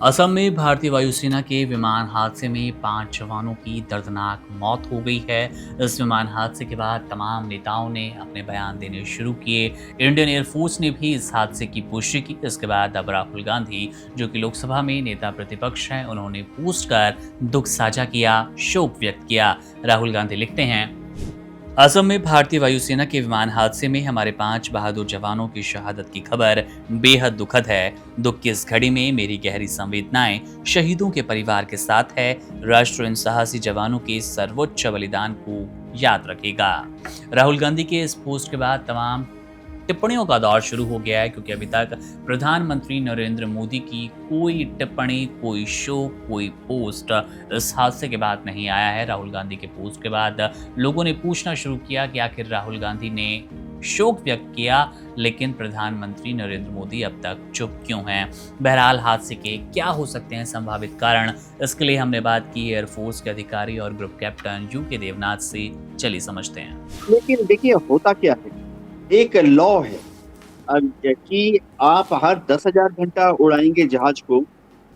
असम में भारतीय वायुसेना के विमान हादसे में 5 जवानों की दर्दनाक मौत हो गई है। इस विमान हादसे के बाद तमाम नेताओं ने अपने बयान देने शुरू किए। इंडियन एयरफोर्स ने भी इस हादसे की पुष्टि की। इसके बाद अब राहुल गांधी, जो कि लोकसभा में नेता प्रतिपक्ष हैं, उन्होंने पोस्ट कर दुख साझा किया, शोक व्यक्त किया। राहुल गांधी लिखते हैं, असम में भारतीय वायुसेना के विमान हादसे में हमारे 5 बहादुर जवानों की शहादत की खबर बेहद दुखद है। दुख की इस घड़ी में मेरी गहरी संवेदनाएं शहीदों के परिवार के साथ है। राष्ट्र इन साहसी जवानों के सर्वोच्च बलिदान को याद रखेगा। राहुल गांधी के इस पोस्ट के बाद तमाम टिप्पणियों का दौर शुरू हो गया है, क्योंकि अभी तक प्रधानमंत्री नरेंद्र मोदी की कोई टिप्पणी, कोई शो, कोई पोस्ट इस हादसे के बाद नहीं आया है। राहुल गांधी के पोस्ट के बाद लोगों ने पूछना शुरू किया कि आखिर राहुल गांधी ने शोक व्यक्त किया, लेकिन प्रधानमंत्री नरेंद्र मोदी अब तक चुप क्यों हैं। बहरहाल हादसे के क्या हो सकते हैं संभावित कारण, इसके लिए हमने बात की एयरफोर्स के अधिकारी और ग्रुप कैप्टन यू के देवनाथ से। चलिए समझते हैं। लेकिन देखिए होता क्या है, एक लॉ है कि आप हर 10,000 घंटा उड़ाएंगे जहाज को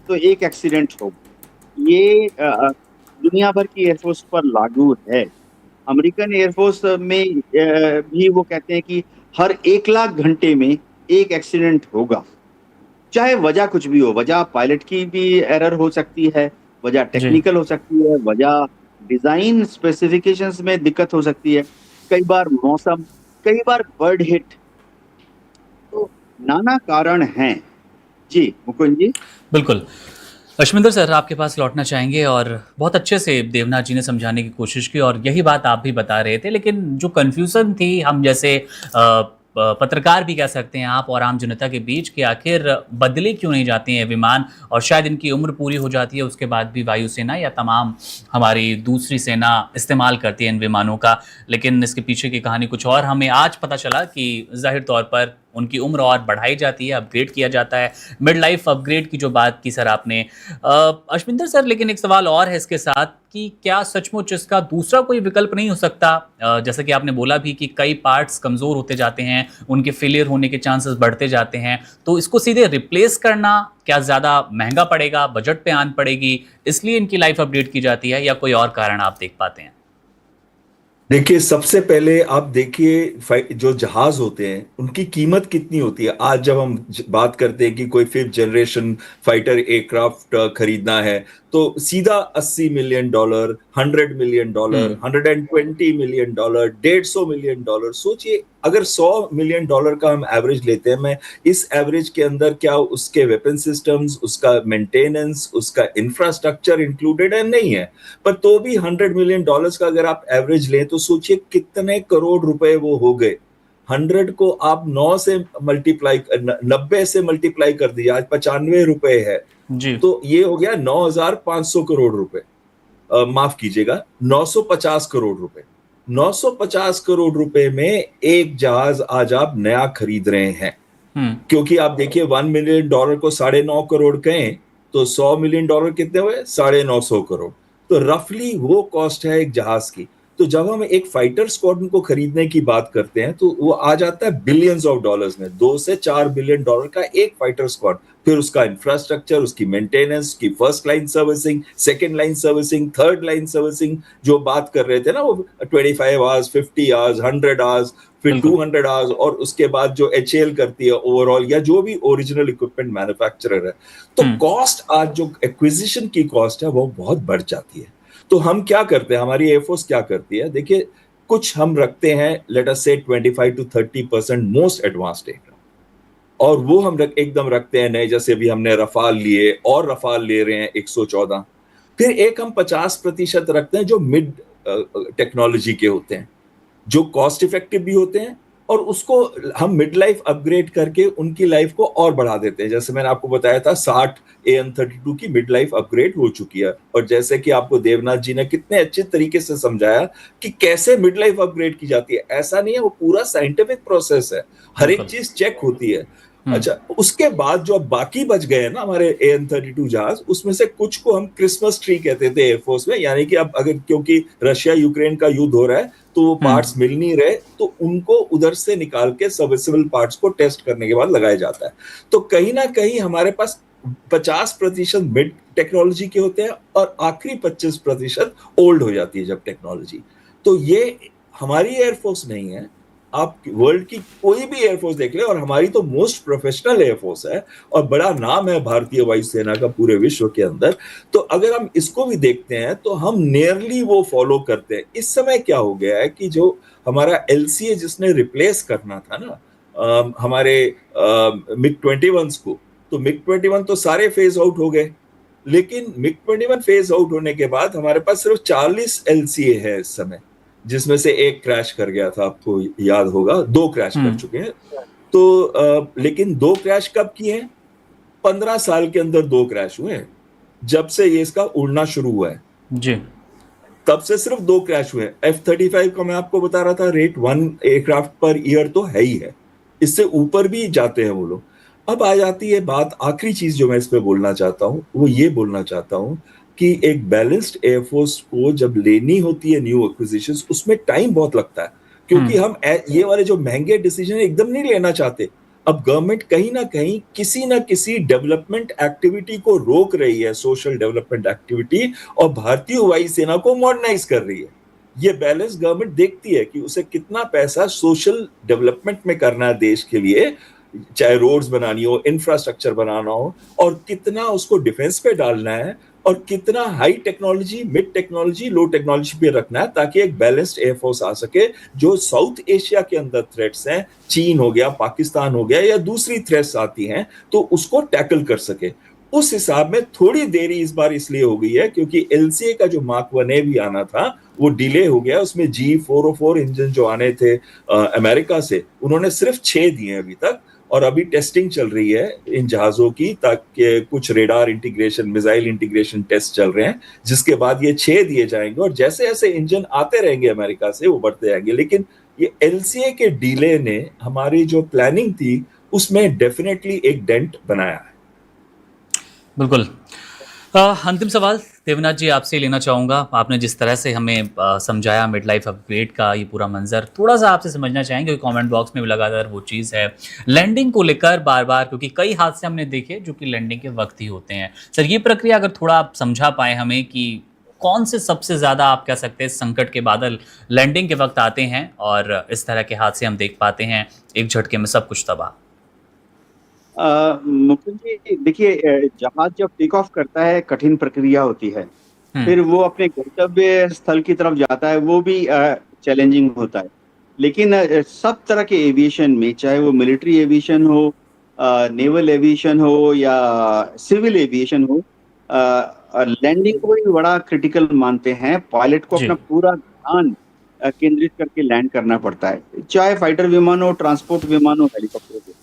तो एक एक्सीडेंट होगा। ये दुनिया भर की एयरफोर्स पर लागू है। अमेरिकन एयरफोर्स में भी वो कहते हैं कि हर 1 लाख घंटे में एक एक्सीडेंट होगा, चाहे वजह कुछ भी हो। वजह पायलट की भी एरर हो सकती है, वजह जी। टेक्निकल हो सकती है, वजह डिजाइन स्पेसिफिकेशंस में दिक्कत हो सकती है, कई बार मौसम, कई बार बर्ड हिट, तो नाना कारण हैं। जी मुकुंद जी। बिल्कुल। अश्विंदर सर, आपके पास लौटना चाहेंगे। और बहुत अच्छे से देवनाथ जी ने समझाने की कोशिश की और यही बात आप भी बता रहे थे, लेकिन जो कन्फ्यूज़न थी, हम जैसे पत्रकार भी कह सकते हैं, आप और आम जनता के बीच, कि आखिर बदले क्यों नहीं जाते हैं विमान, और शायद इनकी उम्र पूरी हो जाती है, उसके बाद भी वायुसेना या तमाम हमारी दूसरी सेना इस्तेमाल करती है इन विमानों का। लेकिन इसके पीछे की कहानी कुछ और। हमें आज पता चला कि ज़ाहिर तौर पर उनकी उम्र और बढ़ाई जाती है, अपग्रेड किया जाता है। मिड लाइफ अपग्रेड की जो बात की सर आपने, अश्विंदर सर, लेकिन एक सवाल और है इसके साथ, कि क्या सचमुच इसका दूसरा कोई विकल्प नहीं हो सकता? जैसा कि आपने बोला भी कि कई पार्ट्स कमज़ोर होते जाते हैं, उनके फेलियर होने के चांसेस बढ़ते जाते हैं, तो इसको सीधे रिप्लेस करना क्या ज़्यादा महंगा पड़ेगा, बजट पे आन पड़ेगी, इसलिए इनकी लाइफ अपडेट की जाती है, या कोई और कारण आप देख पाते हैं? देखिए, सबसे पहले आप देखिए जो जहाज होते हैं उनकी कीमत कितनी होती है। आज जब हम बात करते हैं कि कोई 5th जनरेशन फाइटर एयरक्राफ्ट खरीदना है, तो सीधा $80 मिलियन, $100 मिलियन, $120 मिलियन, $150 मिलियन। सोचिए, अगर $100 मिलियन का हम एवरेज लेते हैं, मैं इस एवरेज के अंदर क्या उसके वेपन सिस्टम्स, उसका मेंटेनेंस, उसका इंफ्रास्ट्रक्चर इंक्लूडेड है? नहीं है। पर तो भी $100 मिलियन का अगर आप एवरेज लें तो सोचिए कितने करोड़ रुपए वो हो गए। 100 को आप 9 से मल्टीप्लाई, 90 से मल्टीप्लाई कर दिया, आज 95 रुपए है, जी। तो ये हो गया 9,500 करोड़ रुपए। माफ कीजिएगा, 950 करोड़ रुपए। 950 करोड़ रुपए में एक जहाज आज आप नया खरीद रहे हैं। हम्म। क्योंकि आप देखिए, $1 मिलियन को 9.5 करोड़ कहें तो $100 मिलियन कितने हुए? 950 करोड़। तो रफली वो कॉस्ट है एक जहाज की। तो जब हम एक फाइटर स्क्वाड्रन को खरीदने की बात करते हैं तो वो आ जाता है बिलियंस ऑफ डॉलर्स में। $2 से $4 बिलियन का एक फाइटर स्क्वाड, फिर उसका इंफ्रास्ट्रक्चर, उसकी मेंटेनेंस, की first line servicing, second line servicing, third line servicing, जो बात कर रहे थे ना वो 25 आवर्स, 50 आवर्स, 100 आवर्स, फिर बिल्कुल। 200 आवर्स, और उसके बाद जो HAL करती है ओवरऑल, या जो भी ओरिजिनल इक्विपमेंट मैन्युफैक्चरर है। तो हम्म। कॉस्ट, आज जो एक्विजिशन की कॉस्ट है वो बहुत बढ़ जाती है। तो हम क्या करते हैं, हमारी एयरफोर्स क्या करती है? देखिए, कुछ हम रखते हैं, लेट अस से 25 to 30% मोस्ट एडवांस्ड एयरक्राफ्ट, और वो हम एकदम रखते हैं नए, जैसे अभी हमने रफाल लिए और रफाल ले रहे हैं 114। फिर एक हम 50% रखते हैं जो मिड टेक्नोलॉजी के होते हैं, जो कॉस्ट इफेक्टिव भी होते हैं, और उसको हम मिड लाइफ अपग्रेड करके उनकी लाइफ को और बढ़ा देते हैं। जैसे मैंने आपको बताया था, 60 AN-32 की मिड लाइफ अपग्रेड हो चुकी है, और जैसे कि आपको देवनाथ जी ने कितने अच्छे तरीके से समझाया कि कैसे मिड लाइफ अपग्रेड की जाती है। ऐसा नहीं है, वो पूरा साइंटिफिक प्रोसेस है, हर एक बिल्कुल। चीज चेक होती है। हम्म। अच्छा, उसके बाद जो अब बाकी बच गए ना हमारे AN-32 जहाज, उसमें से कुछ को हम क्रिसमस ट्री कहते थे एयरफोर्स में, यानी कि अब अगर, क्योंकि रशिया यूक्रेन का युद्ध हो रहा है तो वो पार्ट्स मिल नहीं रहे, तो उनको उधर से निकाल के सर्विसेबल पार्ट्स को टेस्ट करने के बाद लगाया जाता है। तो कहीं ना कहीं हमारे पास 50% मिड टेक्नोलॉजी के होते हैं और आखिरी 25% ओल्ड हो जाती है जब टेक्नोलॉजी। तो ये हमारी एयरफोर्स नहीं है, आप वर्ल्ड की कोई भी एयरफोर्स देख ले, और हमारी तो मोस्ट प्रोफेशनल एयरफोर्स है और बड़ा नाम है भारतीय वायुसेना का पूरे विश्व के अंदर। तो अगर हम इसको भी देखते हैं तो हम नियरली वो फॉलो करते हैं। इस समय क्या हो गया है कि जो हमारा एलसीए जिसने रिप्लेस करना था ना हमारे मिग 21 को, तो मिग 21 तो सारे फेज आउट हो गए, लेकिन मिग 21 फेज आउट होने के बाद हमारे पास सिर्फ 40 एलसीए है इस समय, जिसमें से एक क्रैश कर गया था, आपको याद होगा, 2 क्रैश कर चुके हैं। तो लेकिन 2 क्रैश कब किए हैं? 15 साल के अंदर 2 क्रैश हुए हैं, जब से ये इसका उड़ना शुरू हुआ है जी, तब से सिर्फ 2 क्रैश हुए। F-35 का मैं आपको बता रहा था रेट 1 एयरक्राफ्ट पर ईयर तो है ही है, इससे ऊपर भी जाते हैं वो लोग। अब आ जाती है बात, आखिरी चीज जो मैं इस पे बोलना चाहता हूं वो ये बोलना चाहता हूं कि एक बैलेंस्ड एयरफोर्स को जब लेनी होती है न्यू एक्विजिशंस, उसमें टाइम बहुत लगता है, क्योंकि हम ये वाले जो महंगे डिसीजन एकदम नहीं लेना चाहते। अब गवर्नमेंट कहीं ना किसी डेवलपमेंट एक्टिविटी को रोक रही है, सोशल डेवलपमेंट एक्टिविटी, और भारतीय वायुसेना को मॉडर्नाइज कर रही है। ये बैलेंस गवर्नमेंट देखती है कि उसे कितना पैसा सोशल डेवलपमेंट में करना है देश के लिए, चाहे रोड्स बनानी हो, इंफ्रास्ट्रक्चर बनाना हो, और कितना उसको डिफेंस पे डालना है, और कितना हाई टेक्नोलॉजी, मिड टेक्नोलॉजी, लो टेक्नोलॉजी पे रखना है, ताकि एक बैलेंस्ड एयरफोर्स आ सके जो साउथ एशिया के अंदर थ्रेट्स हैं, चीन हो गया, पाकिस्तान हो गया, या दूसरी थ्रेट्स आती हैं, तो उसको टैकल कर सके। उस हिसाब में थोड़ी देरी इस बार इसलिए हो गई है क्योंकि एलसीए का जो मार्क 1A भी आना था वो डिले हो गया। उसमें G404 इंजन जो आने थे अमेरिका से, उन्होंने सिर्फ 6 दिए अभी तक, और अभी टेस्टिंग चल रही है इन जहाजों की, ताकि कुछ radar integration, missile integration test चल रहे हैं, जिसके बाद ये 6 दिए जाएंगे, और जैसे जैसे इंजन आते रहेंगे अमेरिका से वो बढ़ते जाएंगे। लेकिन ये एलसीए के डिले ने हमारी जो प्लानिंग थी उसमें डेफिनेटली एक डेंट बनाया है। बिल्कुल। अंतिम सवाल देवनाथ जी आपसे लेना चाहूँगा। आपने जिस तरह से हमें समझाया मिड लाइफ अपग्रेड का ये पूरा मंजर, थोड़ा सा आपसे समझना चाहेंगे, कमेंट बॉक्स में भी लगातार वो चीज़ है लैंडिंग को लेकर बार बार, क्योंकि कई हादसे हमने देखे जो कि लैंडिंग के वक्त ही होते हैं। सर ये प्रक्रिया अगर थोड़ा आप समझा पाए हमें कि कौन से सबसे ज़्यादा आप कह सकते हैं संकट के बादल लैंडिंग के वक्त आते हैं और इस तरह के हादसे हम देख पाते हैं, एक झटके में सब कुछ तबाह। मुकुंद जी देखिए, जहाज जब टेक ऑफ करता है कठिन प्रक्रिया होती है, फिर वो अपने गंतव्य स्थल की तरफ जाता है, वो भी चैलेंजिंग होता है। लेकिन सब तरह के एविएशन में, चाहे वो मिलिट्री एविएशन हो, नेवल एविएशन हो या सिविल एविएशन हो, लैंडिंग को ही बड़ा क्रिटिकल मानते हैं। पायलट को अपना पूरा ध्यान केंद्रित करके लैंड करना पड़ता है, चाहे फाइटर विमान हो, ट्रांसपोर्ट विमान हो, हेलीकॉप्टर हो।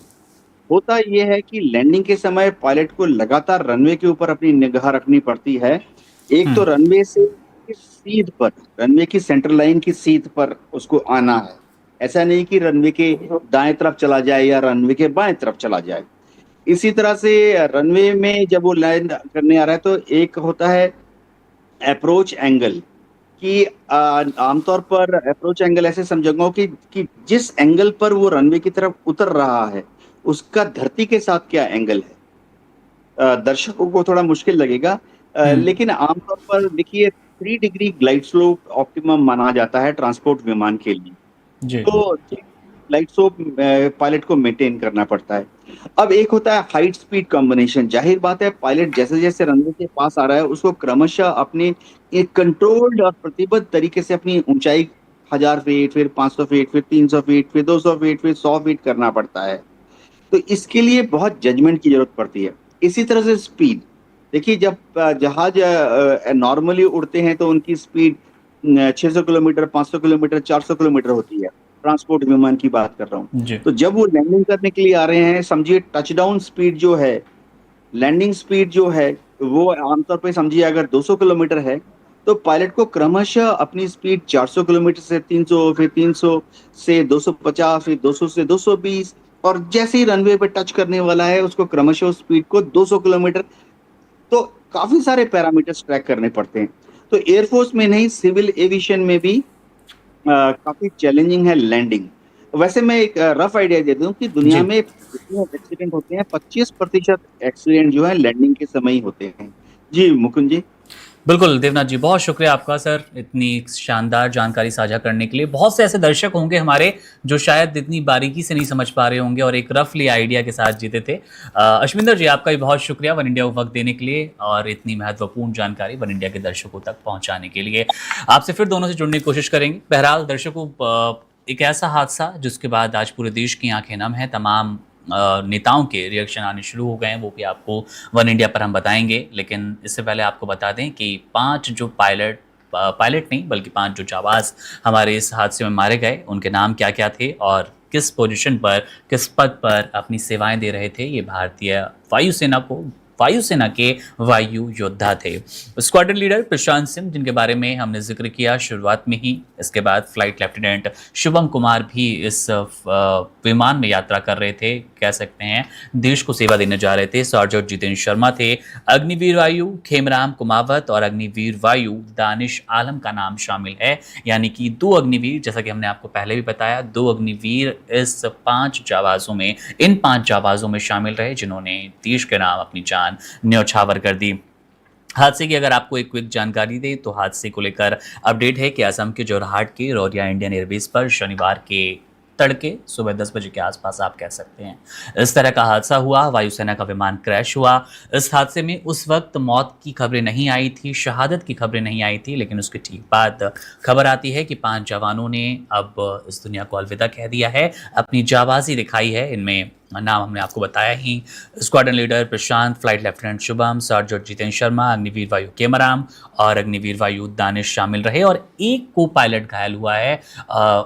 होता यह है कि लैंडिंग के समय पायलट को लगातार रनवे के ऊपर अपनी निगाह रखनी पड़ती है। एक तो रनवे से सीध पर, रनवे की सेंटर लाइन की सीध पर उसको आना है। ऐसा नहीं कि रनवे के दाएं तरफ चला जाए या रनवे के बाएं तरफ चला जाए। इसी तरह से रनवे में जब वो लैंड करने आ रहा है तो एक होता है अप्रोच एंगल, कि आमतौर पर अप्रोच एंगल ऐसे समझूंगा कि जिस एंगल पर वो रनवे की तरफ उतर रहा है उसका धरती के साथ क्या एंगल है। दर्शकों को थोड़ा मुश्किल लगेगा, लेकिन आमतौर पर देखिए 3 डिग्री ग्लाइड स्लोप ऑप्टिमम माना जाता है ट्रांसपोर्ट विमान के लिए। तो ग्लाइड स्लोप पायलट को मेंटेन करना पड़ता है। अब एक होता है हाइट स्पीड कॉम्बिनेशन। जाहिर बात है पायलट जैसे जैसे रनवे के पास आ रहा है उसको क्रमशः अपने एक कंट्रोल्ड और प्रतिबद्ध तरीके से अपनी ऊंचाई 1000 फीट, फिर 500 फीट, फिर 300 फीट, फिर 200 फीट, फिर 100 फीट करना पड़ता है। तो इसके लिए बहुत जजमेंट की जरूरत पड़ती है। इसी तरह से स्पीड देखिए, जब जहाज नॉर्मली उड़ते हैं तो उनकी स्पीड 600 किलोमीटर, 500 किलोमीटर, 400 किलोमीटर होती है। ट्रांसपोर्ट विमान की बात कर रहा हूँ। तो जब वो लैंडिंग करने के लिए आ रहे हैं, समझिए टचडाउन स्पीड जो है, लैंडिंग स्पीड जो है वो आमतौर पर समझिए अगर 200 किलोमीटर है तो पायलट को क्रमशः अपनी स्पीड 400 किलोमीटर से 300, फिर 300 से 250, फिर 200 से 220, और जैसे ही रनवे पे टच करने वाला है उसको क्रमशः स्पीड को 200 किलोमीटर। तो काफी सारे पैरामीटर्स ट्रैक करने पड़ते हैं। तो एयरफोर्स में नहीं, सिविल एविएशन में भी काफी चैलेंजिंग है लैंडिंग। वैसे मैं एक रफ आइडिया दे दूं कि दुनिया जी। में जितने एक्सीडेंट होते हैं 25% एक्सीडेंट जो है लैंडिंग के समय ही होते हैं। जी मुकुंद जी। बिल्कुल, देवनाथ जी, बहुत शुक्रिया आपका सर, इतनी शानदार जानकारी साझा करने के लिए। बहुत से ऐसे दर्शक होंगे हमारे, जो शायद इतनी बारीकी से नहीं समझ पा रहे होंगे और एक रफली आइडिया के साथ जीते थे। अश्विंदर जी, आपका भी बहुत शुक्रिया वन इंडिया को वक़्त देने के लिए और इतनी महत्वपूर्ण जानकारी वन इंडिया के दर्शकों तक पहुँचाने के लिए। आपसे फिर दोनों से जुड़ने की कोशिश करेंगे। बहरहाल दर्शकों, एक ऐसा हादसा जिसके बाद आज पूरे देश की आँखें नम हैं, तमाम नेताओं के रिएक्शन आने शुरू हो गए हैं, वो भी आपको वन इंडिया पर हम बताएंगे। लेकिन इससे पहले आपको बता दें कि 5 जो पायलट नहीं बल्कि 5 जो जाबाज हमारे इस हादसे में मारे गए, उनके नाम क्या-क्या थे और किस पोजीशन पर, किस पद पर अपनी सेवाएं दे रहे थे, ये भारतीय वायुसेना के वायु योद्धा थे। स्क्वाड्रन लीडर प्रशांत सिंह, जिनके बारे में हमने जिक्र किया शुरुआत में ही, इसके बाद फ्लाइट लेफ्टिनेंट शुभम कुमार भी इस विमान में यात्रा कर रहे थे, कह सकते हैं देश को सेवा देने जा रहे थे। सार्जेंट जितेंद्र शर्मा थे। अग्निवीर वायु खेमराम कुमावत और अग्निवीर वायु दानिश आलम का नाम शामिल है, यानी कि 2 अग्निवीर, जैसा कि हमने आपको पहले भी बताया, 2 अग्निवीर इस 5 जाबाजों में, इन 5 जाबाजों में शामिल रहे, जिन्होंने देश के नाम अपनी जान न्यौछावर कर दी। हादसे की अगर आपको एक क्विक जानकारी दें तो हादसे को लेकर अपडेट है कि असम के जोरहाट के रौरिया इंडियन एयरबेस पर शनिवार के तड़के सुबह 10 बजे के आसपास, आप कह सकते हैं, इस तरह का हादसा हुआ। वायुसेना का विमान क्रैश हुआ। इस हादसे में उस वक्त मौत की खबरें नहीं आई थी, शहादत की खबरें नहीं आई थी, लेकिन उसके ठीक बाद खबर आती है कि 5 जवानों ने अब इस दुनिया को अलविदा कह दिया है, अपनी जाबाजी दिखाई है। इनमें नाम हमने आपको बताया ही, squadron leader Prashant, flight lieutenant Shubham, sergeant Jitendra Sharma, Agniveer Vayu Kemram और अग्निवीर वायु दानिश शामिल रहे और एक को पायलट घायल हुआ है।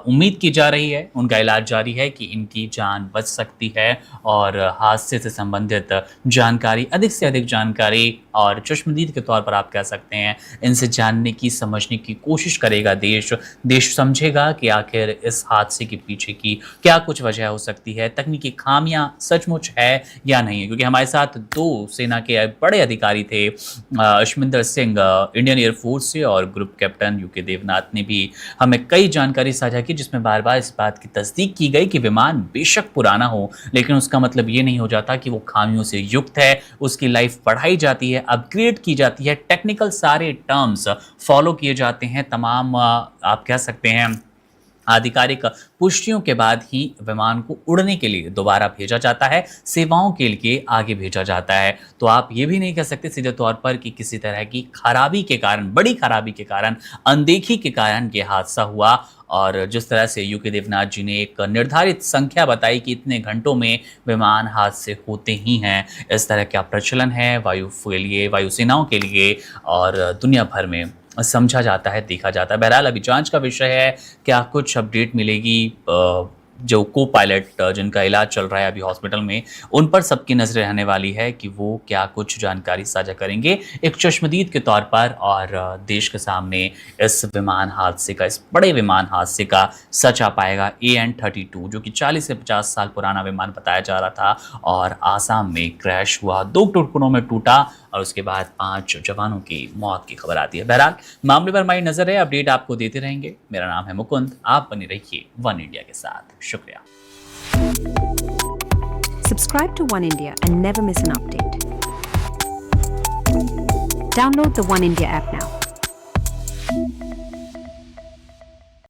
उम्मीद की जा रही है, उनका इलाज जारी है कि इनकी जान बच सकती है और हादसे से संबंधित जानकारी, अधिक से अधिक जानकारी और चश्मदीद के तौर पर आप कह सकते हैं, इनसे जानने की, समझने की कोशिश करेगा देश समझेगा कि आखिर इस हादसे के पीछे की क्या कुछ वजह हो सकती है, तकनीकी खामियां सचमुच है या नहीं है। क्योंकि हमारे साथ 2 सेना के बड़े अधिकारी थे, अश्विंदर सिंह इंडियन एयरफोर्स से और ग्रुप कैप्टन यूके देवनाथ ने भी हमें कई जानकारी साझा की, जिसमें बार बार इस बात की तस्दीक की गई कि विमान बेशक पुराना हो, लेकिन उसका मतलब ये नहीं हो जाता कि वो खामियों से युक्त है। उसकी लाइफ बढ़ाई जाती है, अपग्रेड की जाती है, टेक्निकल सारे टर्म्स फॉलो किए जाते हैं, तमाम आप कह सकते हैं आधिकारिक पुष्टियों के बाद ही विमान को उड़ने के लिए दोबारा भेजा जाता है, सेवाओं के लिए आगे भेजा जाता है। तो आप ये भी नहीं कह सकते सीधे तौर पर कि किसी तरह की खराबी के कारण, बड़ी खराबी के कारण, अनदेखी के कारण ये हादसा हुआ। और जिस तरह से यूके देवनाथ जी ने एक निर्धारित संख्या बताई कि इतने घंटों में विमान हादसे होते ही हैं, इस तरह का प्रचलन है वायुसेनाओं के लिए और दुनिया भर में समझा जाता है, देखा जाता है। बहरहाल अभी जांच का विषय है, क्या कुछ अपडेट मिलेगी, जो को पायलट जिनका इलाज चल रहा है अभी हॉस्पिटल में, उन पर सबकी नजरें रहने वाली है कि वो क्या कुछ जानकारी साझा करेंगे एक चश्मदीद के तौर पर और देश के सामने इस विमान हादसे का, इस बड़े विमान हादसे का सच आ पाएगा। AN-32 जो कि 40 से 50 साल पुराना विमान बताया जा रहा था और आसाम में क्रैश हुआ, 2 टुकड़ों में टूटा और उसके बाद 5 जवानों की मौत की खबर आती है। बहरहाल मामले पर हमारी नजर है, अपडेट आपको देते रहेंगे। मेरा नाम है मुकुंद, आप बने रहिए वन इंडिया के साथ। शुक्रिया। Subscribe to One India and never miss an update. Download the One India app now.